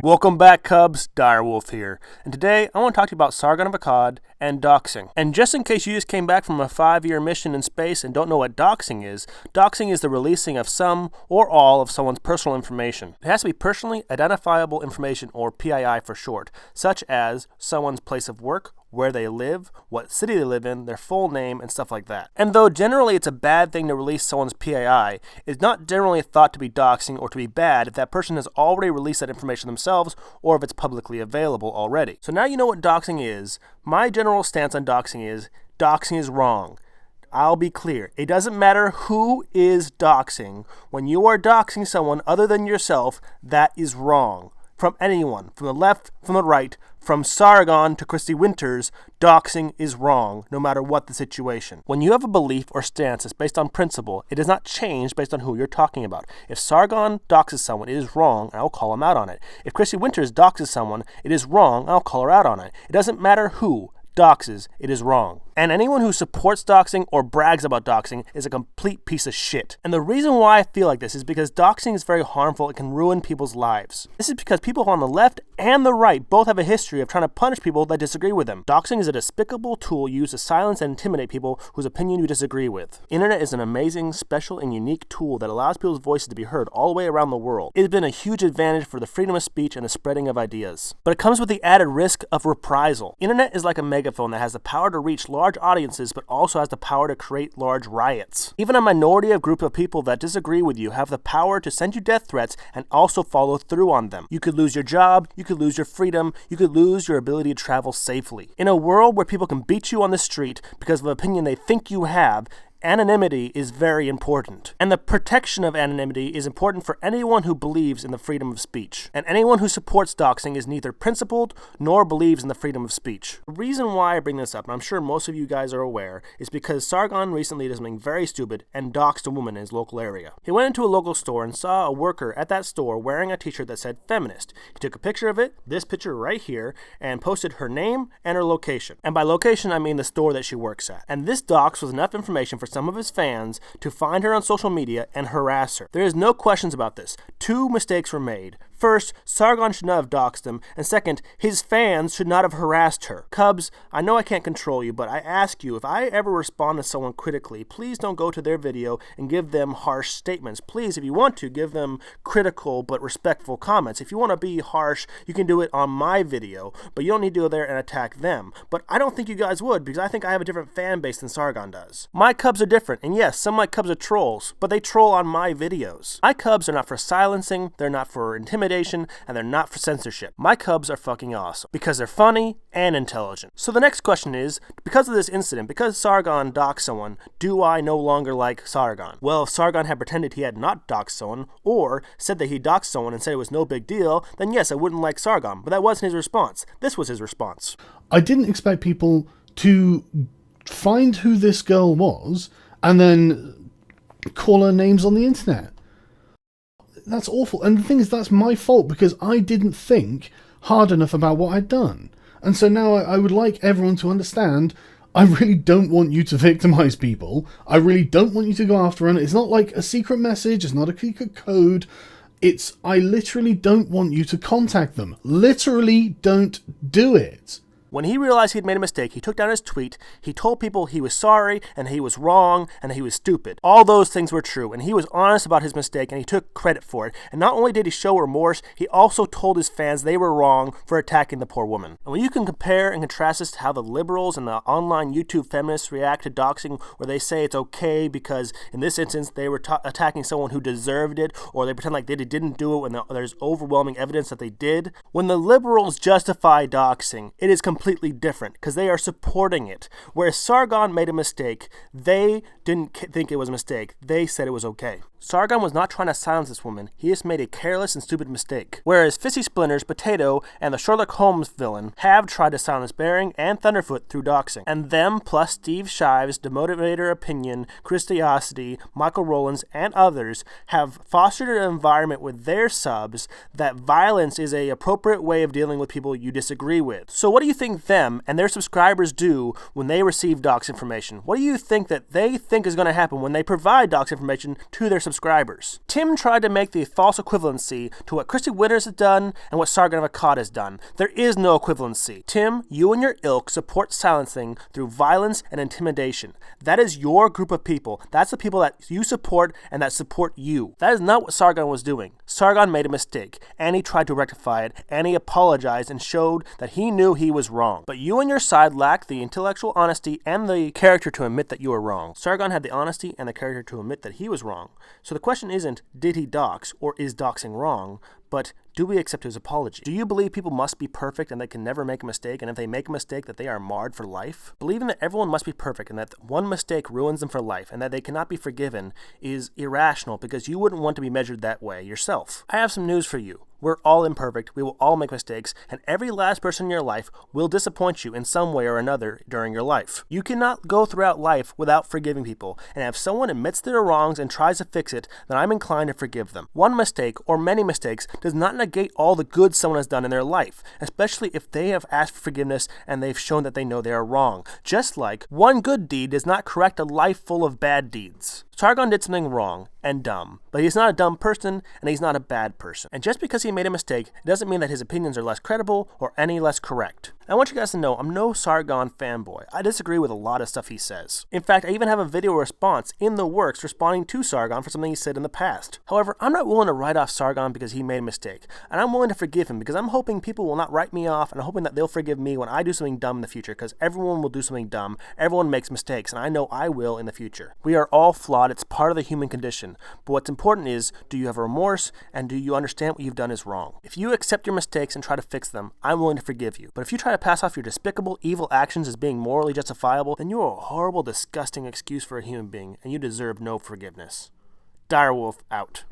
Welcome back, Cubs. Direwolf here. And today, I want to talk to you about Sargon of Akkad and doxing. And just in case you just came back from a 5-year mission in space and don't know what doxing is the releasing of some or all of someone's personal information. It has to be personally identifiable information, or PII for short, such as someone's place of work, where they live, what city they live in, their full name, and stuff like that. And though generally it's a bad thing to release someone's PII, it's not generally thought to be doxing or to be bad if that person has already released that information themselves or if it's publicly available already. So now you know what doxing is. My general stance on doxing is wrong. I'll be clear. It doesn't matter who is doxing. When you are doxing someone other than yourself, that is wrong. From anyone, from the left, from the right, from Sargon to Christy Winters, doxing is wrong, no matter what the situation. When you have a belief or stance that's based on principle, it does not change based on who you're talking about. If Sargon doxes someone, it is wrong, and I'll call him out on it. If Christy Winters doxes someone, it is wrong, and I'll call her out on it. It doesn't matter who doxes, it is wrong. And anyone who supports doxing or brags about doxing is a complete piece of shit. And the reason why I feel like this is because doxing is very harmful. It can ruin people's lives. This is because people on the left and the right both have a history of trying to punish people that disagree with them. Doxing is a despicable tool used to silence and intimidate people whose opinion you disagree with. Internet is an amazing, special, and unique tool that allows people's voices to be heard all the way around the world. It has been a huge advantage for the freedom of speech and the spreading of ideas. But it comes with the added risk of reprisal. Internet is like a megaphone that has the power to reach large audiences, but also has the power to create large riots. Even a minority of group of people that disagree with you have the power to send you death threats and also follow through on them. You could lose your job, you could lose your freedom, you could lose your ability to travel safely. In a world where people can beat you on the street because of an opinion they think you have, anonymity is very important. And the protection of anonymity is important for anyone who believes in the freedom of speech. And anyone who supports doxing is neither principled nor believes in the freedom of speech. The reason why I bring this up, and I'm sure most of you guys are aware, is because Sargon recently did something very stupid and doxed a woman in his local area. He went into a local store and saw a worker at that store wearing a t-shirt that said feminist. He took a picture of it, this picture right here, and posted her name and her location. And by location, I mean the store that she works at. And this dox was enough information for some of his fans to find her on social media and harass her. There is no questions about this. 2 mistakes were made. First, Sargon should not have doxed him, and second, his fans should not have harassed her. Cubs, I know I can't control you, but I ask you, if I ever respond to someone critically, please don't go to their video and give them harsh statements. Please, if you want to, give them critical but respectful comments. If you want to be harsh, you can do it on my video, but you don't need to go there and attack them. But I don't think you guys would, because I think I have a different fan base than Sargon does. My Cubs are different, and yes, some of my Cubs are trolls, but they troll on my videos. My Cubs are not for silencing, they're not for intimidation, and they're not for censorship. My Cubs are fucking awesome because they're funny and intelligent. So the next question is, because of this incident, because Sargon doxed someone, do I no longer like Sargon? Well, if Sargon had pretended he had not doxed someone, or said that he doxed someone and said it was no big deal, then yes, I wouldn't like Sargon, but that wasn't his response. This was his response. I didn't expect people to find who this girl was and then call her names on the internet. That's awful. And the thing is, that's my fault because I didn't think hard enough about what I'd done. And so now I would like everyone to understand, I really don't want you to victimize people. I really don't want you to go after them. It's not like a secret message. It's not a secret code. I literally don't want you to contact them. Literally don't do it. When he realized he'd made a mistake, he took down his tweet, he told people he was sorry, and he was wrong, and he was stupid. All those things were true, and he was honest about his mistake, and he took credit for it. And not only did he show remorse, he also told his fans they were wrong for attacking the poor woman. And when you can compare and contrast this to how the liberals and the online YouTube feminists react to doxing, where they say it's okay because in this instance they were attacking someone who deserved it, or they pretend like they didn't do it when there's overwhelming evidence that they did. When the liberals justify doxing, it is completely different because they are supporting it. Whereas Sargon made a mistake, they didn't think it was a mistake. They said it was okay. Sargon was not trying to silence this woman. He just made a careless and stupid mistake. Whereas Fissy Splinters, Potato, and the Sherlock Holmes villain have tried to silence Bering and Thunderfoot through doxing. And them, plus Steve Shives, Demotivator Opinion, Christiosity, Michael Rowlands, and others have fostered an environment with their subs that violence is an appropriate way of dealing with people you disagree with. So what do you think think them and their subscribers do when they receive dox information? What do you think that they think is going to happen when they provide dox information to their subscribers? Tim tried to make the false equivalency to what Christy Winters has done and what Sargon of Akkad has done. There is no equivalency. Tim, you and your ilk support silencing through violence and intimidation. That is your group of people. That's the people that you support and that support you. That is not what Sargon was doing. Sargon made a mistake, and he tried to rectify it, and he apologized and showed that he knew he was wrong. But you and your side lacked the intellectual honesty and the character to admit that you were wrong. Sargon had the honesty and the character to admit that he was wrong. So the question isn't, did he dox, or is doxing wrong, but do we accept his apology? Do you believe people must be perfect and they can never make a mistake, and if they make a mistake that they are marred for life? Believing that everyone must be perfect and that one mistake ruins them for life and that they cannot be forgiven is irrational, because you wouldn't want to be measured that way yourself. I have some news for you. We're all imperfect, we will all make mistakes, and every last person in your life will disappoint you in some way or another during your life. You cannot go throughout life without forgiving people, and if someone admits their wrongs and tries to fix it, then I'm inclined to forgive them. One mistake, or many mistakes, does not negate all the good someone has done in their life, especially if they have asked for forgiveness and they've shown that they know they are wrong. Just like one good deed does not correct a life full of bad deeds. Sargon did something wrong and dumb, but he's not a dumb person and he's not a bad person. And just because he made a mistake, it doesn't mean that his opinions are less credible or any less correct. I want you guys to know I'm no Sargon fanboy. I disagree with a lot of stuff he says. In fact, I even have a video response in the works responding to Sargon for something he said in the past. However, I'm not willing to write off Sargon because he made a mistake, and I'm willing to forgive him because I'm hoping people will not write me off, and I'm hoping that they'll forgive me when I do something dumb in the future, because everyone will do something dumb, everyone makes mistakes, and I know I will in the future. We are all flawed, it's part of the human condition, but what's important is, do you have remorse, and do you understand what you've done is wrong? If you accept your mistakes and try to fix them, I'm willing to forgive you. But if you try to pass off your despicable, evil actions as being morally justifiable, then you are a horrible, disgusting excuse for a human being, and you deserve no forgiveness. Direwolf out.